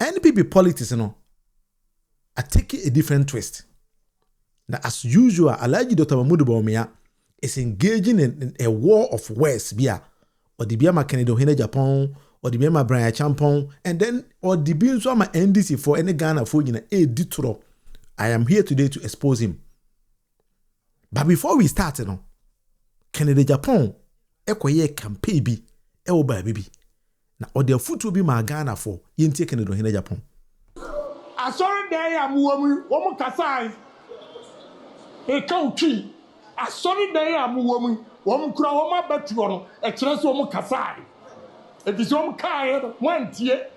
NPP politics, I take it a different twist. Now, as usual, Alhaji Dr. Mahmood Bawumia is engaging in a war of words, or the Biama Kennedy Agyapong, or the Biama Bryan Acheampong, and then or the Biama NDC for any Ghana for a ditro. I am here today to expose him. But before we start, Kennedy Agyapong, ekoye campaign bi, ba bibi. Na or the foot will be my Ghana for yenti Kennedy Agyapong. I saw there am woman kasai. E country. I saw there am woman kura woman betuoro. E trans woman kasai. E dis woman kai one tie.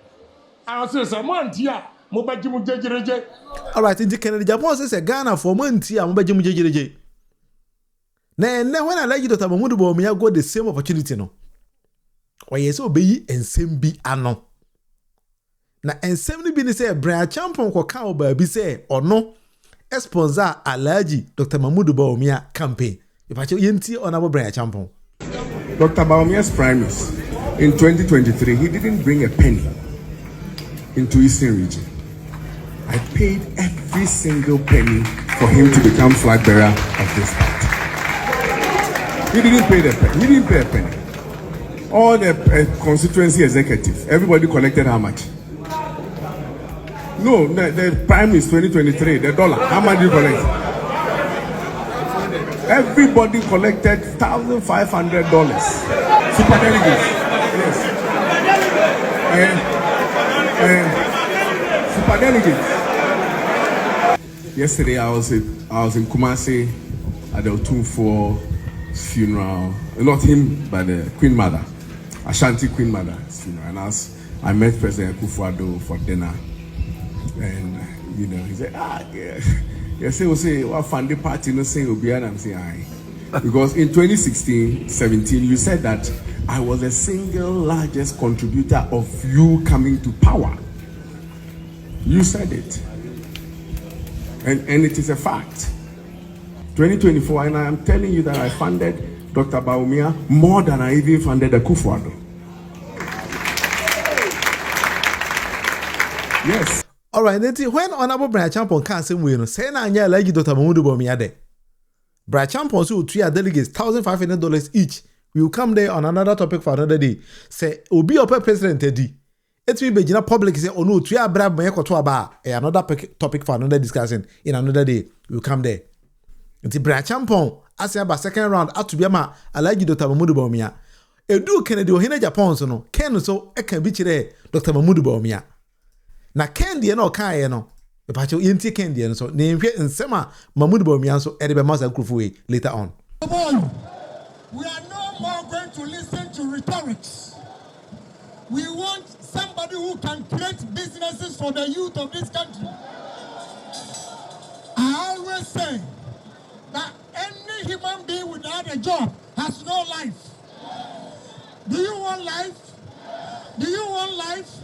I say one tie. Mo baji mu jejereje. All right, in Kennedy Agyapong says Ghana for one tie mo baji mu jejereje. Na when Alhaji Dr. Mahmood Bawumia got the same opportunity or yes obey ensem bi ano. Na ensem ni bi ni say Bryan Acheampong ko ka oba bi say ono sponsor Alhaji Dr. Mahmood Bawumia campaign. If I yenti honorable Bryan Acheampong. Dr. Bawumia's primaries in 2023, he didn't bring a penny into Eastern region. I paid every single penny for him to become flag bearer of this party. He didn't pay a penny. All the constituency executive, everybody collected how much? No, the prime is 2023, the dollar. How much did you collect? Everybody collected $1,500. Super delegates. Yes. Super delegates. Yesterday I was in Kumasi at the Otumfuo funeral. Not him, but the Queen Mother, Ashanti Queen Mother's funeral. And I met President Akufo-Addo for dinner. And he said, we'll say what funding party no say will be, and I'm saying aye. Because in 2016-17 you said that I was the single largest contributor of you coming to power. You said it. And it is a fact. 2024, and I am telling you that I funded Dr. Bawumia more than I even funded Akufo-Addo. Yes. All right, when honorable Bryan Acheampong can say we say na anya Alhaji Dr. Mahmood Bawumia there. Bryan Acheampong so three delegates $1,500 each. We will come there on another topic for another day. Say obi ope president edi. It will be jina public say oh no three abra me koto aba. Another topic for another discussion in another day. We will come there. Nti Bryan Acheampong ase aba second round atubia ma Alhaji Dr. Mahmood Bawumia. Edu Kennedy Agyapong so no Ken so e kan bi kire Dr. Mahmood Bawumia. Na Kendi no kai no epacho yenti Kendi no so na nhwe nsema Mahmood Bawumia so e de be masa Nkrofo later on. We are no more going to listen to rhetorics. We want somebody who can create businesses for the youth of this country. I always say that any human being without a job has no life. Do you want life? Do you want life?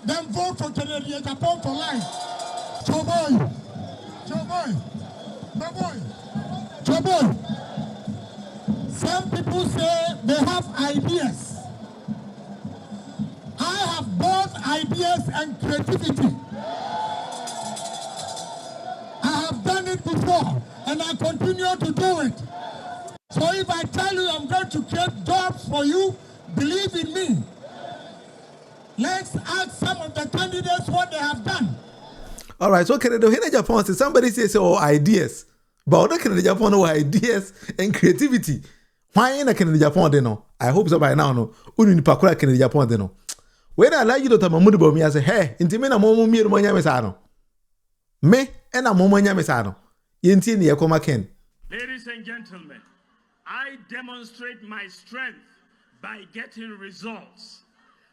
Then vote for Kennedy Agyapong for life. Choboy. Some people say they have ideas. I have both ideas and creativity. I have done it before and I continue to do it. So if I tell you I'm going to create jobs for you, believe in me. Let's ask some of the candidates what they have done. All right, so Kennedy Agyapong says somebody says ideas. But what Kennedy Agyapong no ideas and creativity. Why ain't Kennedy Agyapong de no? I hope so by now no. Unu ni pakura Kennedy Agyapong de no. When I like you Dr. Mahmood Bawumia say, hey, inti me na momo mi no nya mesa no. Me e na momo nya mesa no. Yenti ni yakoma Ken. Ladies and gentlemen, I demonstrate my strength by getting results,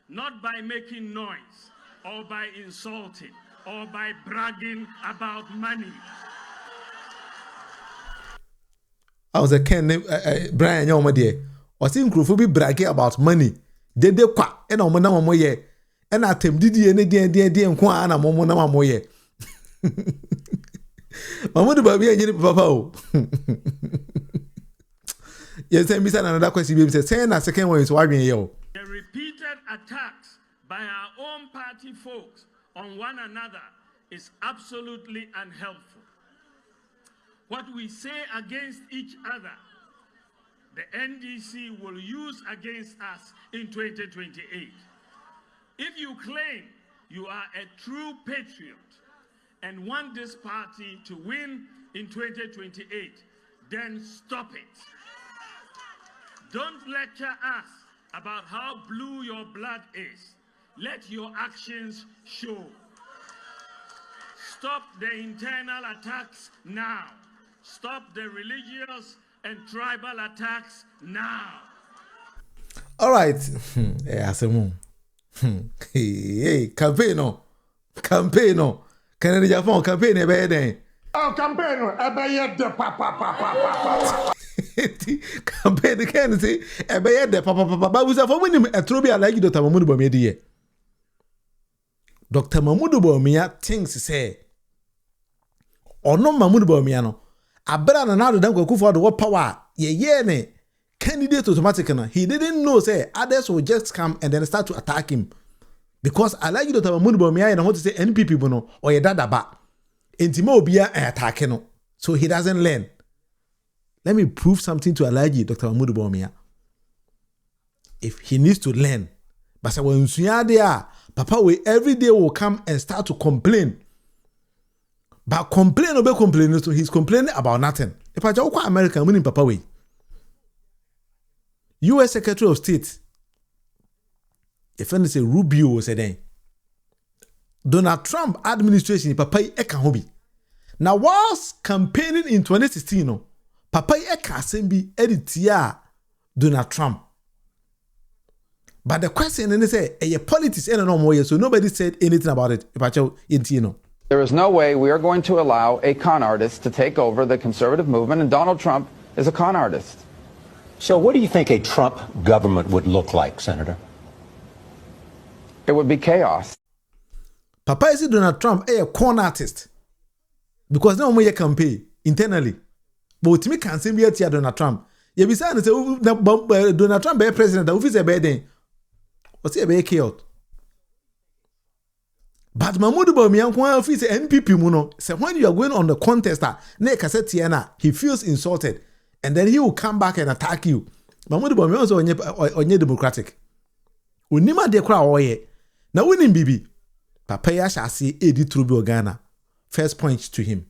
not by making noise or by insulting or by bragging about money. I was a Ken Bryan Yoma there. Or see Nkrofo be bragging about money. De kwa e na omo na momo ye. E na atem didi ne de nko a na momo na momo ye. Mahmood Bawumia nyiri papa o. Yes, I miss another question. Baby say na second one is wadwen ye o. The repeated attacks by our own party folks on one another is absolutely unhelpful. What we say against each other, the NDC will use against us in 2028. If you claim you are a true patriot and want this party to win in 2028, then stop it. Don't lecture us about how blue your blood is. Let your actions show. Stop the internal attacks now. Stop the religious and tribal attacks now. All right. Hey, campaign no. Canada Japan campaign e be den. Oh, campaign e be ye de papa. Campaign can say e be ye de papa. But we say for when e tro bi like Dr. Mamudu Bawumia dey. Dr. Mamudu Bawumia thinks say ono Mamudu Bawumia no abra na do dan kwaku for the power ye ne candidate automatic na he didn't know say others will just come and then start to attack him because I like Dr. Mamudu Bawumia and want to say NPP no or ye dadaba entima obia attack no so he doesn't learn. Let me prove something to Alhaji Dr. Mamudu Bawumia. If he needs to learn, but say when there, Papa will every day will come and start to complain. But complain, so he's complaining about nothing. If I just America, winning Papa way. U.S. Secretary of State, if I say Rubio was a day. Donald Trump administration, Papa eka hobi. Now whilst campaigning in 2016, no, Papa eka sembi editia Donald Trump. But the question is say, politics and no more, so nobody said anything about it. If I tell you, there is no way we are going to allow a con artist to take over the conservative movement, and Donald Trump is a con artist. So what do you think a Trump government would look like, Senator? It would be chaos. Papa is Donald Trump a con artist because no more campaign internally. But to me, can't say be Donald Trump. You be saying Donald Trump be president. That is a bad thing. What's a bad chaos? But Mamudu Bawumia kwa office NPP muno say when you are going on the contest na kasetiana he feels insulted and then he will come back and attack you. Mamudu Bawumia also onye democratic. Unima de kra oye. Na winning bibi. Papa ya shall see Edi Trubi Ghana. First point to him.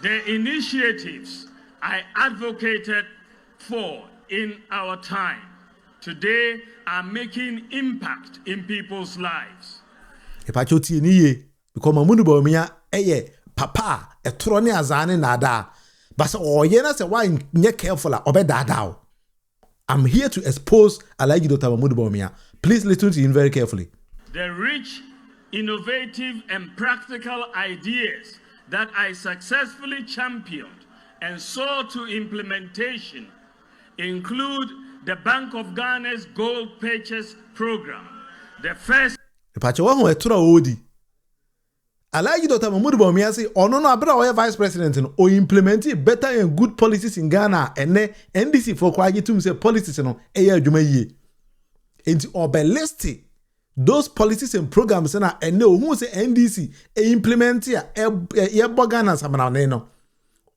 The initiatives I advocated for in our time today are making impact in people's lives. Epachoti niye because Mamudu Bawumia papa etro ne azane nada but oye na say why nye careful obedada. I'm here to expose Alhaji Dr. Mamudu Bawumia. Please listen to him very carefully. The rich, innovative and practical ideas that I successfully championed and saw to implementation include the Bank of Ghana's Gold Purchase Program, the first Epacho wa ho etro odi. Alhaji Dr. Mamudu Bawumia say ono no abra oye vice president no o implement better and good policies in Ghana and NDC for kwaji tum say policies no eya adwuma yie. Enti obelist those policies and programs na ene ohun say NDC implement ya ye Ghana samana ne no.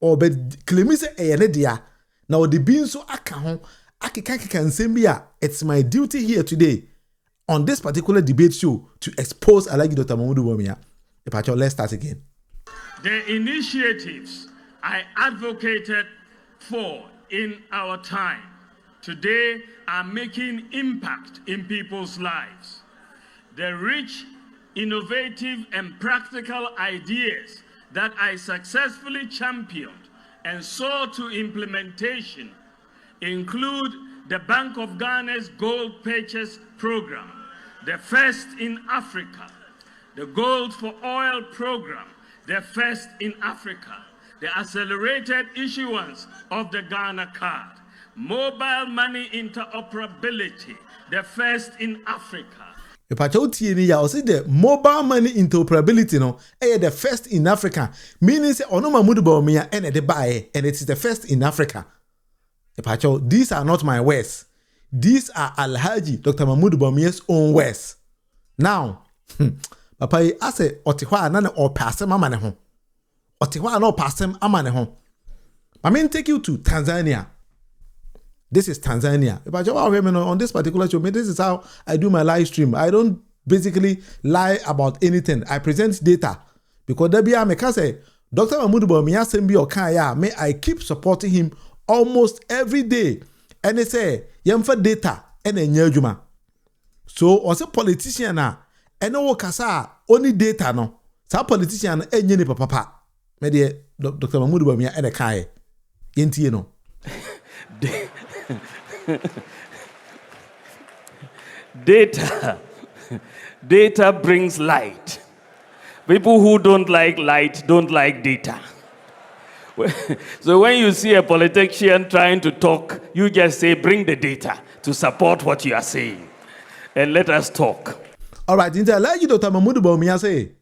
Obe claim say eye ne dia na odi bi nso aka ho akeka nsem bia it's my duty here today on this particular debate show to expose Alhaji Dr. Mamudu Bawumia. Let's start again. The initiatives I advocated for in our time today are making impact in people's lives. The rich, innovative and practical ideas that I successfully championed and saw to implementation include the Bank of Ghana's Gold Purchase Program, the first in Africa, the Gold for Oil Program, the first in Africa, the accelerated issuance of the Ghana card, mobile money interoperability, the first in Africa. The mobile money interoperability no, the first in Africa, meaning say ono Mamudu Bawumia and the buy, and it is the first in Africa. These are not my words. These are Alhaji Dr. Mamudu Bawumia's own words. Now, papa yi ase otihwa na o passem ama ne ho otihwa na o passem ama ne ho. I mean, take you to Tanzania. This is Tanzania. If I just on this particular show, this is how I do my live stream. I don't basically lie about anything. I present data because there be a say Dr. Mahmoud Bawumia Sembi Okaya, may I keep supporting him almost every day. And they say, yamfa data and a nyajuma. So, also politician na, and no kasa only data no. Sa politician and yeni papa. Maybe Dr. Mahmoud Bawumia and a kai. Yenti no. Data brings light. People who don't like light don't like data. So when you see a politician trying to talk, you just say, bring the data to support what you are saying. And let us talk. All right, in the alleged Dr. Mahmoud Bawumia say,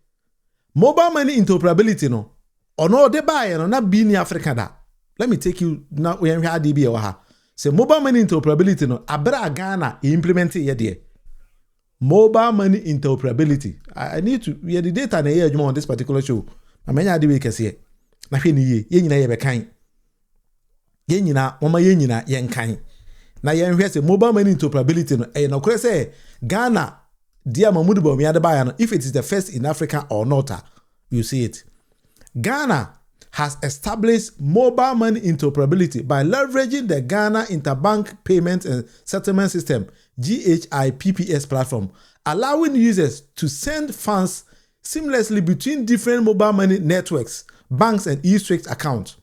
mobile money interoperability no, or no, they buy no, not being in Africa da. Let me take you now. We have had DB or ha. Say mobile money interoperability no, abra Ghana implement it yet. Mobile money interoperability. I need to. We have the data na here on this particular show. I mean, I do we can see. Na hwe ni ye nyina ye be kan. Ye nyina mama ye nyina ye nkan. Na ye hwe say mobile money interoperability no. No kure say Ghana dear Mahmoud Bawumia de buy no. If it is the first in Africa or not, you see it. Ghana has established mobile money interoperability by leveraging the Ghana Interbank Payment and Settlement System GHIPPS platform, allowing users to send funds seamlessly between different mobile money networks, banks, and e-Swift accounts.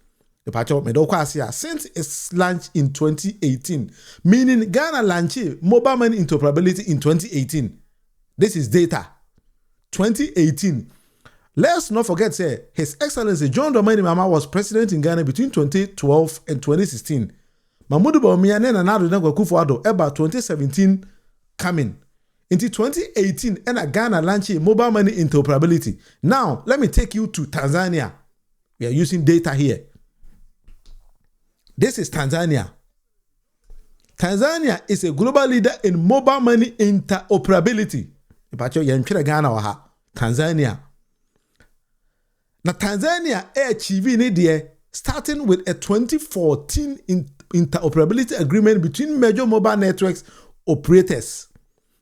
Since its launch in 2018, meaning Ghana launched mobile money interoperability in 2018. This is data. 2018. Let's not forget, say, His Excellency John Dramani Mahama was president in Ghana between 2012 and 2016. Mahmoud Bawumia and Nana Akufo-Addo about 2017 coming. Into 2018, and Ghana launching mobile money interoperability. Now, let me take you to Tanzania. We are using data here. This is Tanzania. Tanzania is a global leader in mobile money interoperability. Tanzania. Now, Tanzania achieved it starting with a 2014 interoperability agreement between major mobile networks operators.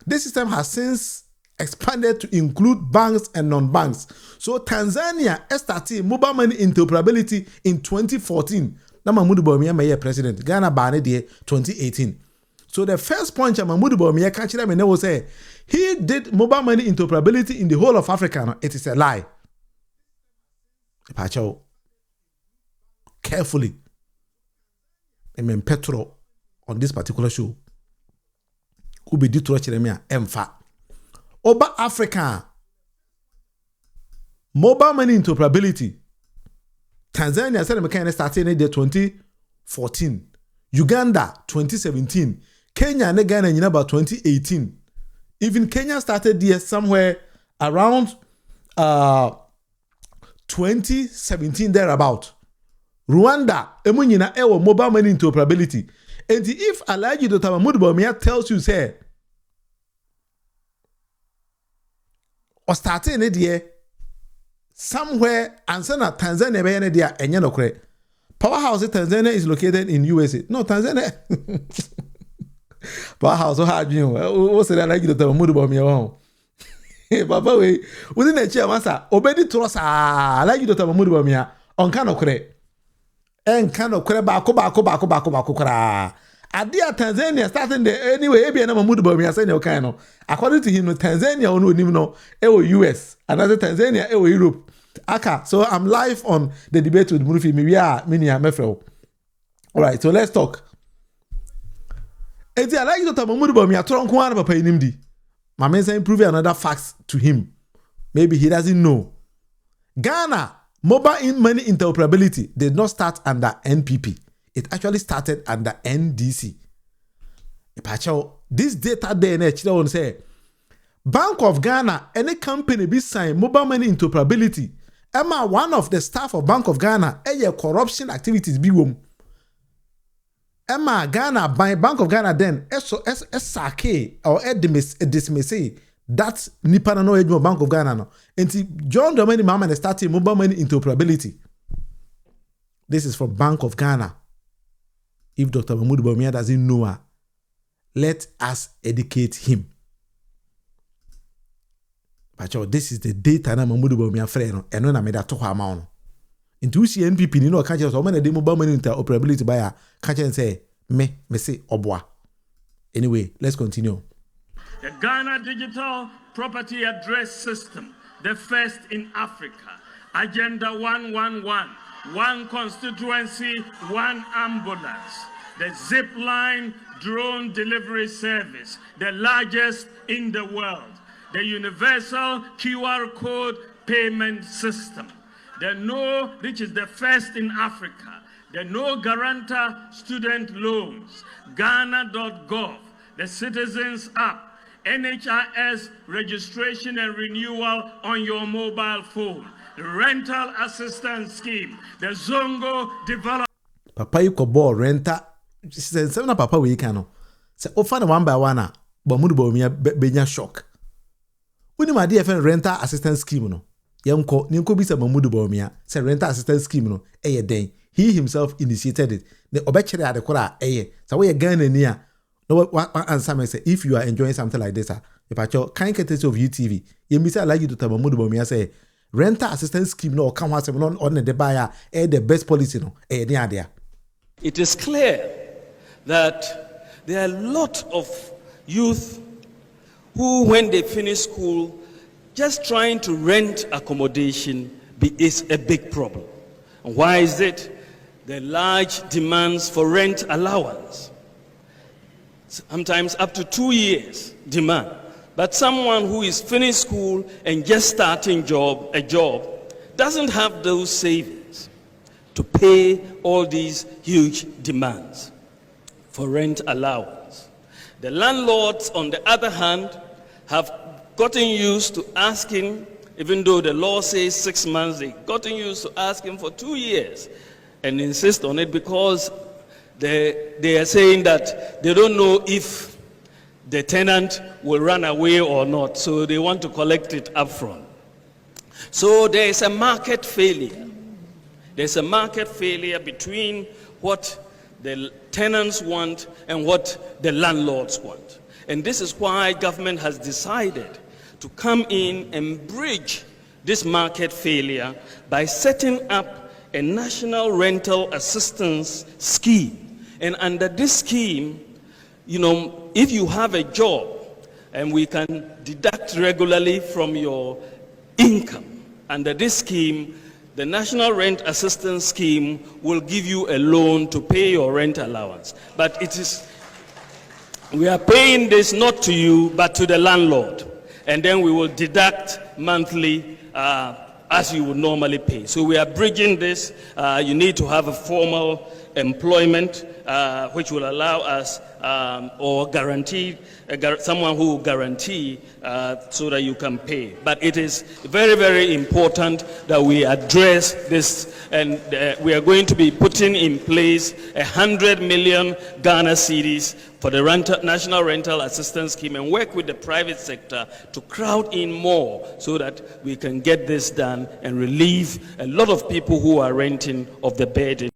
This system has since expanded to include banks and non-banks. So Tanzania started mobile money interoperability in 2014. Now Mahmoud Bawumia may president. Ghana banned it 2018. So the first point Mahmoud Bawumia catch them and they will say he did mobile money interoperability in the whole of Africa. No, it is a lie. Carefully. Amen. Petro on this particular show. Who be dito chiremia emfa. Oba Africa. Mobile money interoperability. Tanzania said the started in 2014. Uganda 2017. Kenya and Ghana in about 2018. Even Kenya started there somewhere around 2017 thereabout. Rwanda, emunyina ewo mobile money interoperability. And if Alhaji Dr. Mahmoud Bawumia tells you, say, or starting it here, somewhere, and send a Tanzania be any there, and you know, Powerhouse Tanzania is located in USA. No, Tanzania. Powerhouse, so hard you. What's it like Dr. Mahmoud Bawumia? Baba, we within the chair, master, obedi trosa, like Dr. Mahmoud Bawumia, on kind of credit. En kano kure bako kra. Adia Tanzania starting the anyway ebi na Mahmoud Bawumia say no kind no. According to him no Tanzania ono nim no ewo US, another Tanzania ewo Europe. Aka, so I'm live on the debate with Munufie. Mini amefro. All right, so let's talk. Eti like Dr. Mahmoud Bawumia tron ko an papa inimdi. My man say prove another facts to him. Maybe he doesn't know. Ghana mobile money interoperability did not start under NPP. It actually started under NDC. This data there, say Bank of Ghana, any company be sign mobile money interoperability. Emma, one of the staff of Bank of Ghana, corruption activities be wom. Emma Ghana by Bank of Ghana then SRK or dismiss That's nipa na no edwuma Bank of Ghana no. Enti John Dramani Mahama started mobile money interoperability. This is from Bank of Ghana. If Dr. Mahmoud Bawumia doesn't know her, let us educate him. But this is the data na Mahmoud Bawumia frɛ no eno na me da to ho ama no. Into CNPP ni no ka che so man dey mobile money interoperability buyer ka che say me say oboa. Anyway, let's continue. The Ghana Digital Property Address System, the first in Africa. Agenda 111, one constituency, one ambulance. The Zipline drone delivery service, the largest in the world. The universal QR code payment system. The No, which is the first in Africa. The No Guarantor student loans. Ghana.gov, the Citizens app. NHIS registration and renewal on your mobile phone. The rental assistance scheme. The Zongo development. Papa you could ball renter. Seven papa we can. Say offer one by one. Bamudu Bawumia benya shock. When my dear friend rental assistance scheme no. Yanko ninko bisa Bamudu Bawumia. Say rental assistance scheme no. Eye den. He himself initiated it. The obechere adekora eye. So we Ghana niya. No, what answer me say if you are enjoying something like this, if I show kind courtesy of UTV, you miss like you to tell Mahmoud Bawumia say rental assistance scheme no come once on the buyer the best policy no the idea. It is clear that there are a lot of youth who, when they finish school, just trying to rent accommodation is a big problem. And why is it? The large demands for rent allowance. Sometimes up to 2 years demand. But someone who is finished school and just starting a job doesn't have those savings to pay all these huge demands for rent allowance. The landlords, on the other hand, have gotten used to asking, even though the law says 6 months, they've gotten used to asking for 2 years and insist on it because they are saying that they don't know if the tenant will run away or not, so they want to collect it upfront. So there is a market failure. There's a market failure between what the tenants want and what the landlords want. And this is why government has decided to come in and bridge this market failure by setting up a national rental assistance scheme. And under this scheme, you know, if you have a job and we can deduct regularly from your income, under this scheme, the National Rent Assistance Scheme will give you a loan to pay your rent allowance. But we are paying this not to you, but to the landlord. And then we will deduct monthly as you would normally pay. So we are bridging this. You need to have a formal employment, which will allow us or guarantee someone who will guarantee so that you can pay. But it is very, very important that we address this, and we are going to be putting in place 100 million Ghana cedis for the National Rental Assistance Scheme and work with the private sector to crowd in more so that we can get this done and relieve a lot of people who are renting of the burden.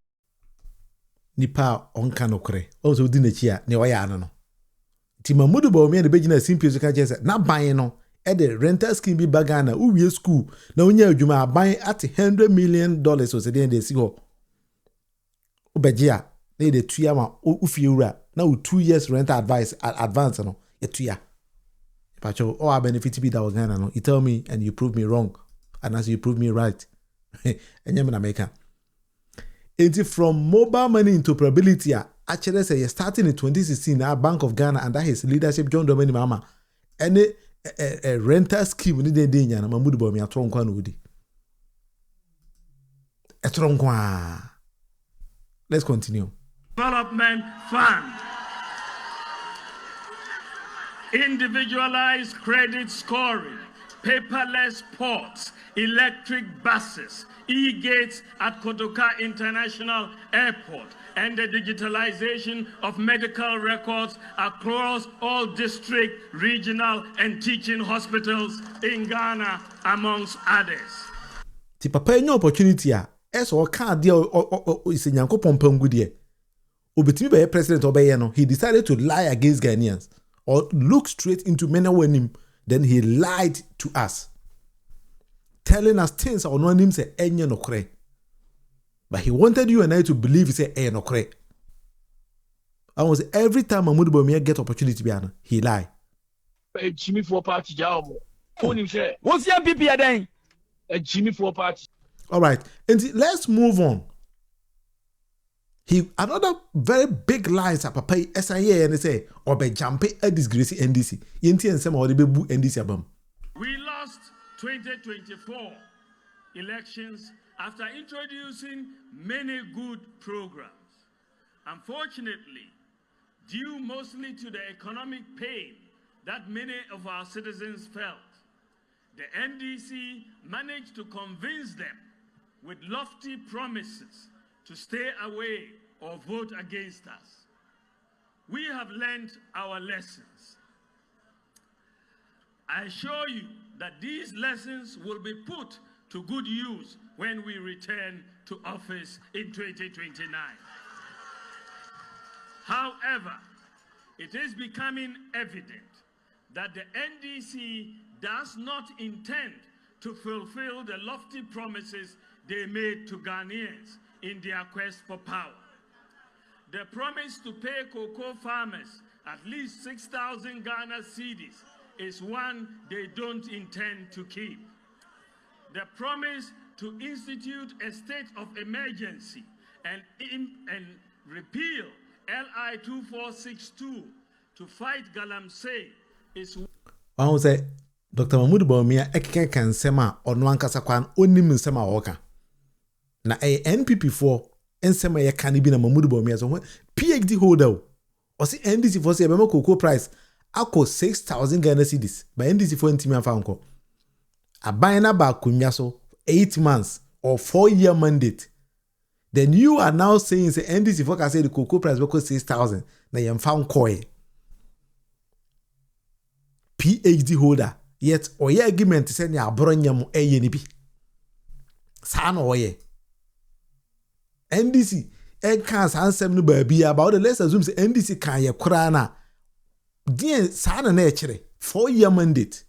Nipa onka nokre also di na chia ne waya ano no ti Mahmoud Bawumia de begina simple so ka chese na ban no e de rental scheme bi bagana uwie school na onya adwuma ban at $100 million so se de si ho obegea na de tuya ma ufie wura na 2 years rental advance no e tuya pacho o benefit bi da Ghana no you tell me and you prove me wrong and as you prove me right enyem na make. From mobile money interoperability, actually say starting in 2016, our Bank of Ghana under his leadership, John Dramani Mahama, any a rental scheme ni de nyana Mahmoud Bawumia tronkwa no wudi. Tronkwa. Let's continue. Development Fund. Individualized credit scoring, paperless ports, electric buses, e-gates at Kotoka International Airport, and the digitalization of medical records across all district, regional, and teaching hospitals in Ghana, amongst others. The papa any opportunity as or can't deal is in Yanko Pompongudie. Obetimi be president obeye no, he decided to lie against Ghanaians or look straight into many wenim. Then he lied to us, telling us things or no him say enye no kre. But he wanted you and I to believe he say no kre. I was every time Mahmoud Bawumia get opportunity biana, he lie. Jimmy for party job. What's your PP then? Jimmy for party. All right, and let's move on. He another very big lies at papa SIA and say obe jampe a disgrace NDC. Yenti and some or the bebu NDC abam. We lost 2024 elections after introducing many good programs. Unfortunately, due mostly to the economic pain that many of our citizens felt, the NDC managed to convince them with lofty promises to stay away or vote against us. We have learned our lessons. I assure you that these lessons will be put to good use when we return to office in 2029. However, it is becoming evident that the NDC does not intend to fulfill the lofty promises they made to Ghanaians in their quest for power. The promise to pay cocoa farmers at least 6,000 Ghana cedis is one they don't intend to keep. The promise to institute a state of emergency and repeal LI 2462 to fight galamsey is. I was say Dr. Mahmoud Bawumia can sema ono ankasa kwan onim nsema woka. Na NPP4 ensema ye kan bi na Mahmoud Bawumia so PhD holder o si NDC for say be cocoa price ako 6,000 Ghana cedis by NDC for ntimi afa nko aban na ba kunwa so 8 months or 4-year mandate. Then you are now saying say NDC for can say the cocoa price be 6,000 na ye mfa nko PhD holder yet oye argument say ni aboronyam eye ni bi sa na oye NDC can ansem no ba bi about the let's assume say NDC can ye kura na den sa na e kire 4-year mandate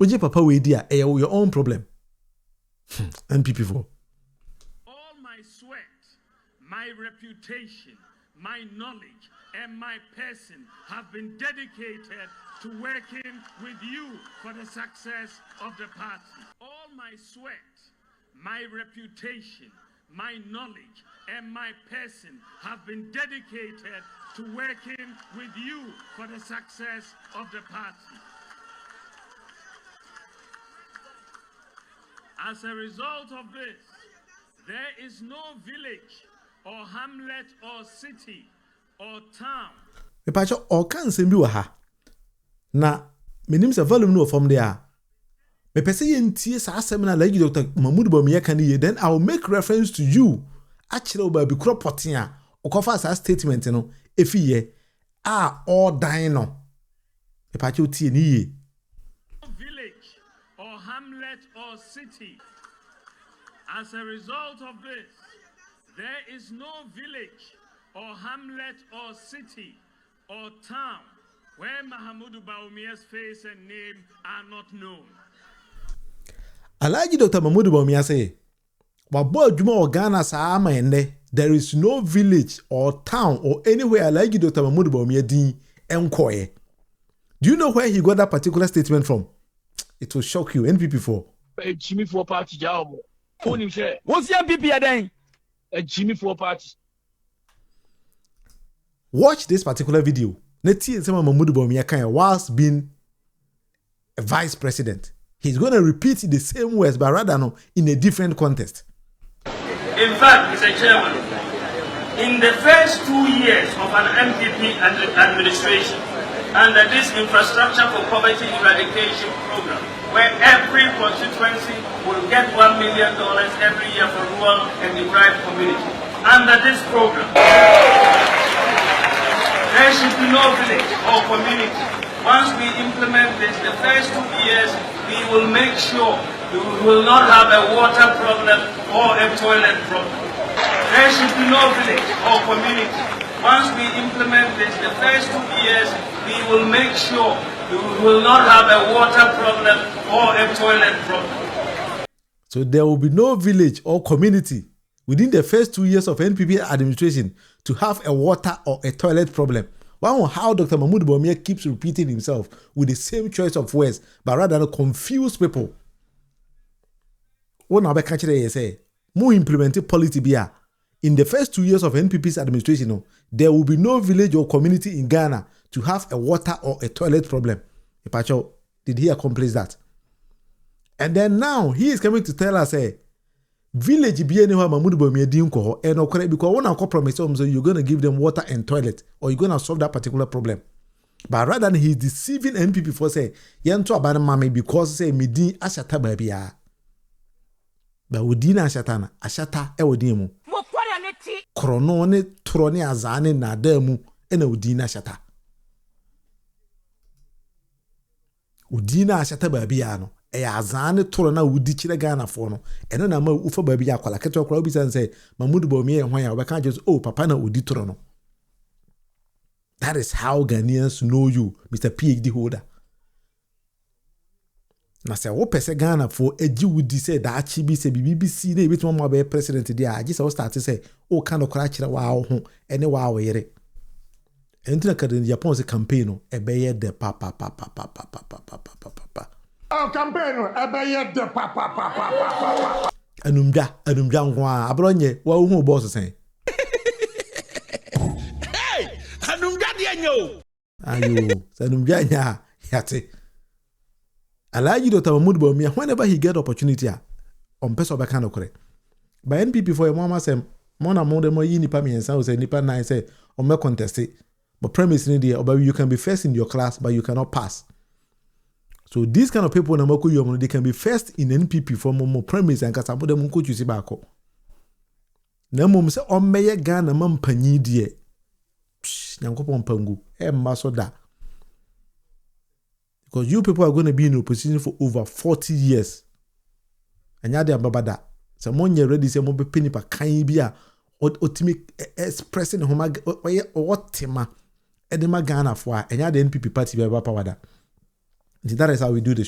oje papa we dia your own problem. NPP4 all my sweat, my reputation, my knowledge and my person have been dedicated to working with you for the success of the party. All my sweat, my reputation, my knowledge, and my person have been dedicated to working with you for the success of the party. As a result of this, there is no village or hamlet or city or town. Me pacho o kan sem bi wa ha. Na menim se volume no from there. Me pese ye ntie sa asem na like Dr. Mahmoud Bawumia kan ye, then I will make reference to you. Actually o ba bi kro potin a o kofa sa statement no efi ye all dying no. Me pacho tie ni ye. Village or hamlet or city. As a result of this, there is no village or hamlet or city or town where Mahmoud Bawumia's face and name are not known. Alaji Dr. Mahmoud Bawumia say, "Wabo adwuma o Ghana sa ama ende, there is no village or town or anywhere Alaji Dr. Mahmoud Bawumia din enkoye." Do you know where he got that particular statement from? It will shock you. NPP4. Jimmy for party job. What's your PP then? Jimmy for party. Watch this particular video. Neti nsema Mahmoud Bawumia kan whilst being a vice president. He's going to repeat the same words, but rather no, in a different context. In fact, Mr. Chairman, in the first 2 years of an MPP administration, under this Infrastructure for Poverty Eradication program, where every constituency will get $1 million every year for rural and deprived communities. Under this program, there should be no village or community. Once we implement this, the first 2 years, we will make sure we will not have a water problem or a toilet problem. There should be no village or community. Once we implement this, the first 2 years, we will make sure we will not have a water problem or a toilet problem. So there will be no village or community within the first 2 years of NPP administration to have a water or a toilet problem. Wow, how Dr. Mahmoud Bawumia keeps repeating himself with the same choice of words, but rather confuse people. What now be catch they say? More implementing policy bia. In the first 2 years of NPP's administration, there will be no village or community in Ghana to have a water or a toilet problem. Epacho, did he accomplish that? And then now he is coming to tell us, village be anywhere Mahmoud Bawumia din ko and okore because one uncle promise so you're going to give them water and toilet or you're going to solve that particular problem. But rather than he's deceiving NPP for say yanto abana mame because say midin ashata babia. Ba udina ashatana ashata e wodin mu. Krono ne trone azane na damu ena udina ashata. Udina ashata babia no. Azane toro na wudi chire Ghana for no eno na ma ufa ba bi akwala keto akwa obi san say Mahmoud Bawumia hwan ya obeka just oh papa na udi toro no. That is how Ghanaians know you, Mr. PhD holder. Na say wo pese Ghana for eji wudi say da achi bi say BBC na ebit mo be president dia agi say wo start say o kan okra chire wa ho ene wa wo yere. Entina kadin Agyapong se campaign no ebeye de papa. Oh, campaign, ebeye de papa. Anumja ngwa abronye wa hu boss sen. Hey, anumja de nyo. Ayo, anumja nya yate. Alaji Dr. Mahmoud Bawumia whenever he get opportunity on person be kan okre. By NPP for mama say mo na mo de mo yi nipa miensa o say nipa nine say o me contest. But premise in there, but you can be first in your class, but you cannot pass. So these kind of people, they can be first in NPP for more premise and kasabo them coach you see back. Na mum say on meye Ghana man panyi die. Nyankopon pangu. Maso da. Because you people are going to be in opposition for over 40 years. And ya de babada. So mon ye ready say mo be penny pa kan bia otimi expressing homa what tema edema Ghana for and ya the NPP party be power da. That is how we do the show.